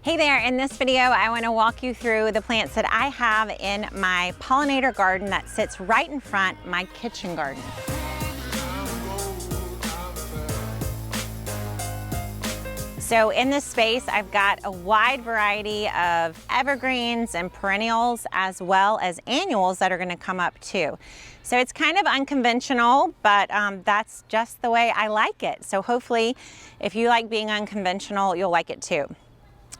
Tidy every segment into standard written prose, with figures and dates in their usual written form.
Hey there, in this video I want to walk you through the plants that I have in my pollinator garden that sits right in front of my kitchen garden. So in this space I've got a wide variety of evergreens and perennials as well as annuals that are going to come up too. So it's kind of unconventional, but that's just the way I like it. So hopefully if you like being unconventional, you'll like it too.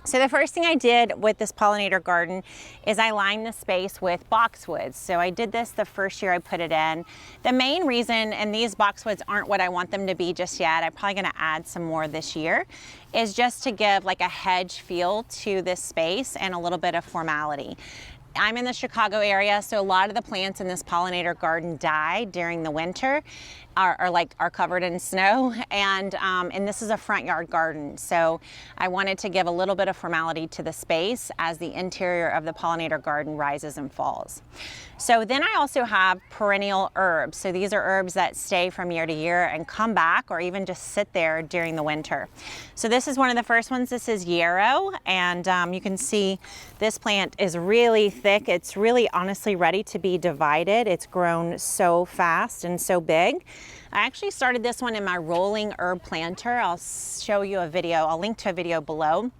So the first thing I did with this pollinator garden is I lined the space with boxwoods. So I did this the first year I put it in. The main reason, and these boxwoods aren't what I want them to be just yet, I'm probably gonna add some more this year, is just to give like a hedge feel to this space and a little bit of formality. I'm in the Chicago area, so a lot of the plants in this pollinator garden die during the winter, are covered in snow, and this is a front yard garden, so I wanted to give a little bit of formality to the space as the interior of the pollinator garden rises and falls. So then I also have perennial herbs. So these are herbs that stay from year to year and come back or even just sit there during the winter. So this is one of the first ones. This is yarrow, and you can see this plant is really thick. It's really honestly ready to be divided. It's grown so fast and so big. I actually started this one in my rolling herb planter. I'll show you a video. I'll link to a video below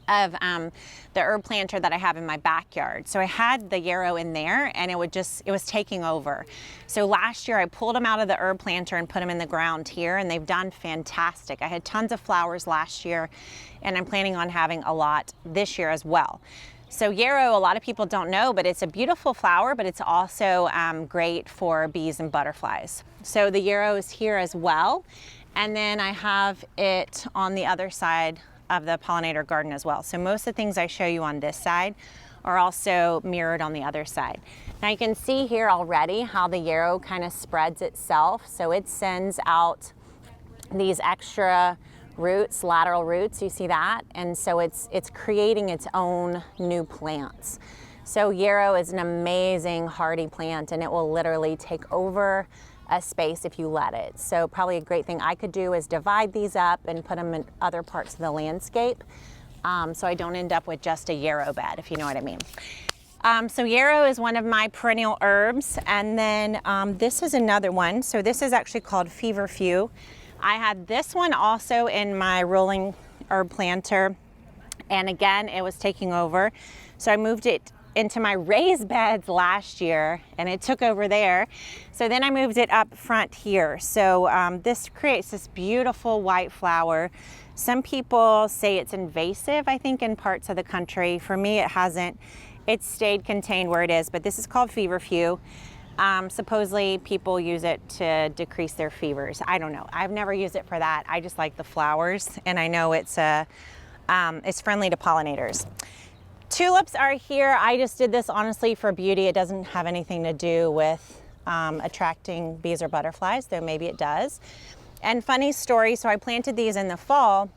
of the herb planter that I have in my backyard. So I had the yarrow in there and it was taking over. So last year I pulled them out of the herb planter and put them in the ground here, and they've done fantastic. I had tons of flowers last year and I'm planning on having a lot this year as well. So yarrow, a lot of people don't know, but it's a beautiful flower, but it's also great for bees and butterflies. So the yarrow is here as well. And then I have it on the other side of the pollinator garden as well. So most of the things I show you on this side are also mirrored on the other side. Now you can see here already how the yarrow kind of spreads itself. So it sends out these extra roots, lateral roots, you see that? And so it's creating its own new plants. So yarrow is an amazing hardy plant, and it will literally take over a space if you let it. So probably a great thing I could do is divide these up and put them in other parts of the landscape, so I don't end up with just a yarrow bed, if you know what I mean. So yarrow is one of my perennial herbs, and then this is another one. So this is actually called Feverfew. I had this one also in my rolling herb planter, and again it was taking over. So I moved it into my raised beds last year and it took over there. So then I moved it up front here. So this creates this beautiful white flower. Some people say it's invasive, I think, in parts of the country. For me, it hasn't. It's stayed contained where it is, but this is called Feverfew. Supposedly people use it to decrease their fevers. I don't know. I've never used it for that. I just like the flowers, and I know it's friendly to pollinators. Tulips are here. I just did this honestly for beauty. It doesn't have anything to do with attracting bees or butterflies, though maybe it does. And funny story, so I planted these in the fall,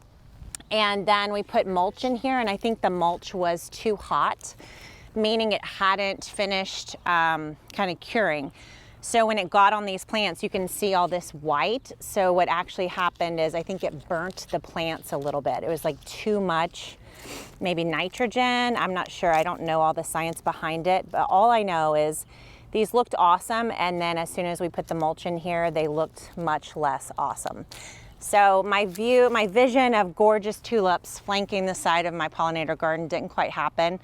and then we put mulch in here, and I think the mulch was too hot, meaning it hadn't finished kind of curing. So when it got on these plants, you can see all this white. So what actually happened is I think it burnt the plants a little bit. It was like too much, maybe nitrogen. I'm not sure. I don't know all the science behind it, but all I know is these looked awesome. And then as soon as we put the mulch in here, they looked much less awesome. So my vision of gorgeous tulips flanking the side of my pollinator garden didn't quite happen.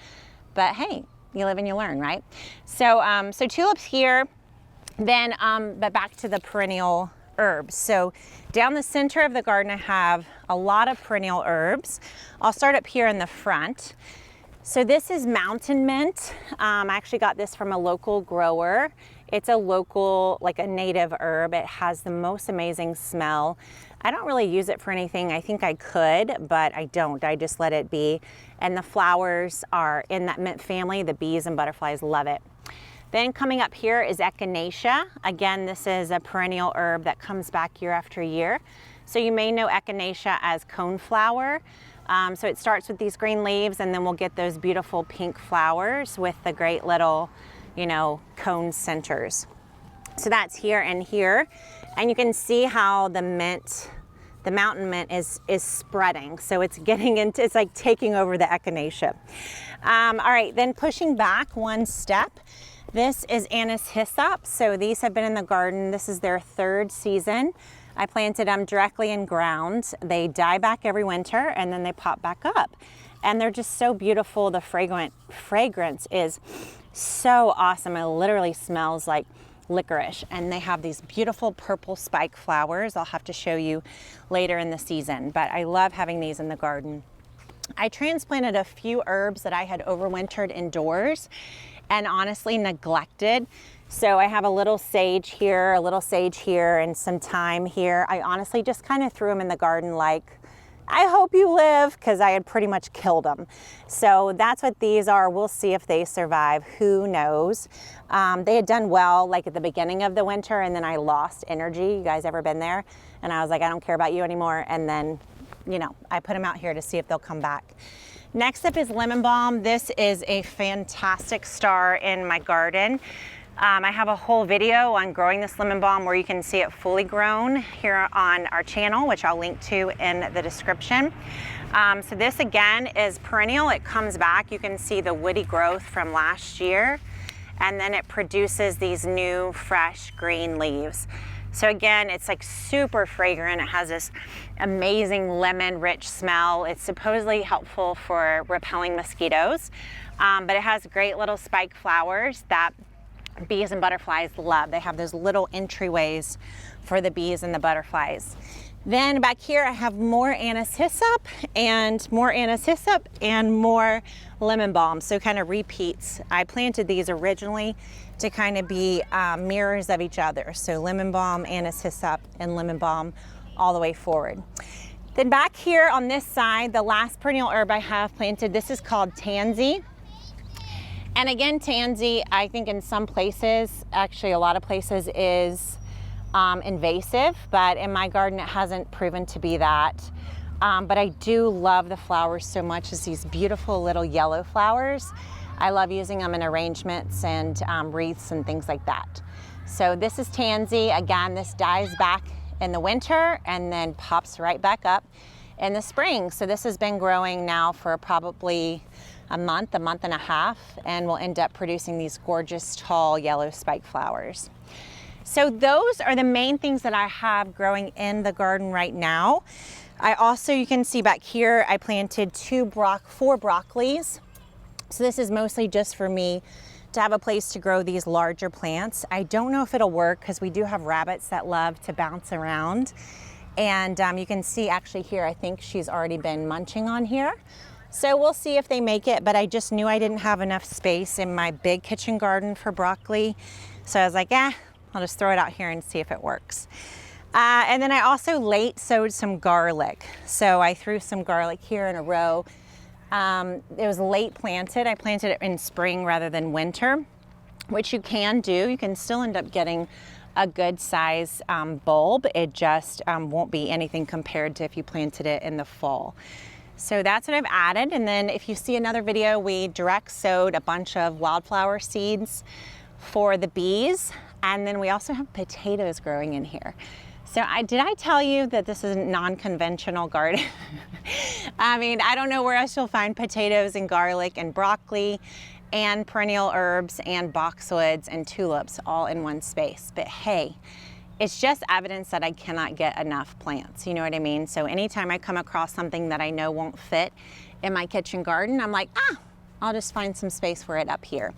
But hey, you live and you learn, right? So, so tulips here, then, but back to the perennial herbs. So down the center of the garden, I have a lot of perennial herbs. I'll start up here in the front. So this is mountain mint. I actually got this from a local grower. It's a local, like a native herb. It has the most amazing smell. I don't really use it for anything. I think I could, but I don't. I just let it be. And the flowers are in that mint family. The bees and butterflies love it. Then coming up here is echinacea. Again, this is a perennial herb that comes back year after year. So you may know echinacea as coneflower. So it starts with these green leaves, and then we'll get those beautiful pink flowers with the great little, you know, cone centers. So that's here and here. And you can see how the mint the mountain mint is spreading. So it's getting into, it's like taking over the echinacea. All right, then pushing back one step, this is Anise Hyssop. So these have been in the garden. This is their 3rd season. I planted them directly in ground. They die back every winter and then they pop back up. And they're just so beautiful. The fragrance is so awesome. It literally smells like licorice, and they have these beautiful purple spike flowers. I'll have to show you later in the season, but I love having these in the garden. I transplanted a few herbs that I had overwintered indoors and honestly neglected. So I have a little sage here, and some thyme here. I honestly just kind of threw them in the garden like, I hope you live, because I had pretty much killed them. So that's what these are. We'll see if they survive. Who knows? They had done well like at the beginning of the winter, and then I lost energy. You guys ever been there? And I was like, I don't care about you anymore. And then, you know, I put them out here to see if they'll come back. Next up is lemon balm. This is a fantastic star in my garden. I have a whole video on growing this lemon balm where you can see it fully grown here on our channel, which I'll link to in the description. So this again is perennial. It comes back. You can see the woody growth from last year, and then it produces these new fresh green leaves. So again, it's like super fragrant. It has this amazing lemon rich smell. It's supposedly helpful for repelling mosquitoes, but it has great little spike flowers that bees and butterflies love. They have those little entryways for the bees and the butterflies. Then back here I have more Anise Hyssop and more Anise Hyssop and more lemon balm. So kind of repeats. I planted these originally to kind of be mirrors of each other. So lemon balm, Anise Hyssop, and lemon balm all the way forward. Then back here on this side, the last perennial herb I have planted, this is called tansy. And again, tansy, I think in some places, actually a lot of places, is invasive, but in my garden it hasn't proven to be that. But I do love the flowers so much. It's these beautiful little yellow flowers. I love using them in arrangements and wreaths and things like that. So this is tansy. Again, this dies back in the winter and then pops right back up in the spring. So this has been growing now for probably a month and a half, and will end up producing these gorgeous tall yellow spike flowers. So those are the main things that I have growing in the garden right now. I also, you can see back here, I planted 4 broccolis. So this is mostly just for me to have a place to grow these larger plants. I don't know if it'll work because we do have rabbits that love to bounce around. And you can see actually here, I think she's already been munching on here. So we'll see if they make it, but I just knew I didn't have enough space in my big kitchen garden for broccoli. So I was like, I'll just throw it out here and see if it works. And then I also late sowed some garlic. So I threw some garlic here in a row. It was late planted. I planted it in spring rather than winter, which you can do. You can still end up getting a good size bulb. It just won't be anything compared to if you planted it in the fall. So that's what I've added. And then if you see another video, we direct sowed a bunch of wildflower seeds for the bees. And then we also have potatoes growing in here. So did I tell you that this is a non-conventional garden? I mean, I don't know where else you'll find potatoes and garlic and broccoli and perennial herbs and boxwoods and tulips all in one space. But hey, it's just evidence that I cannot get enough plants. You know what I mean? So anytime I come across something that I know won't fit in my kitchen garden, I'm like, I'll just find some space for it up here.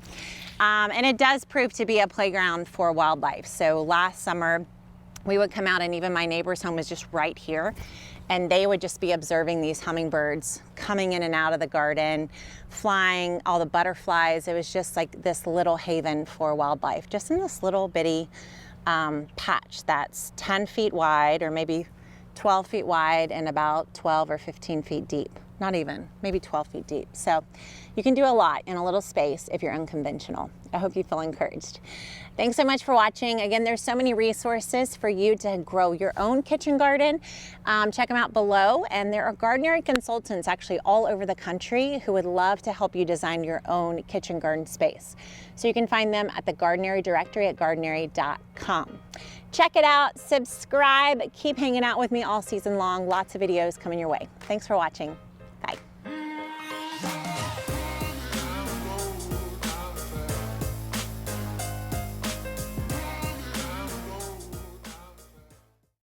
And it does prove to be a playground for wildlife. So last summer, we would come out, and even my neighbor's home was just right here, and they would just be observing these hummingbirds coming in and out of the garden, flying, all the butterflies. It was just like this little haven for wildlife, just in this little bitty patch that's 10 feet wide, or maybe 12 feet wide, and about 12 or 15 feet deep. Not even, maybe 12 feet deep. So you can do a lot in a little space if you're unconventional. I hope you feel encouraged. Thanks so much for watching. Again, there's so many resources for you to grow your own kitchen garden. Check them out below. And there are gardenary consultants actually all over the country who would love to help you design your own kitchen garden space. So you can find them at the Gardenary directory at gardenary.com. Check it out, subscribe, keep hanging out with me all season long. Lots of videos coming your way. Thanks for watching.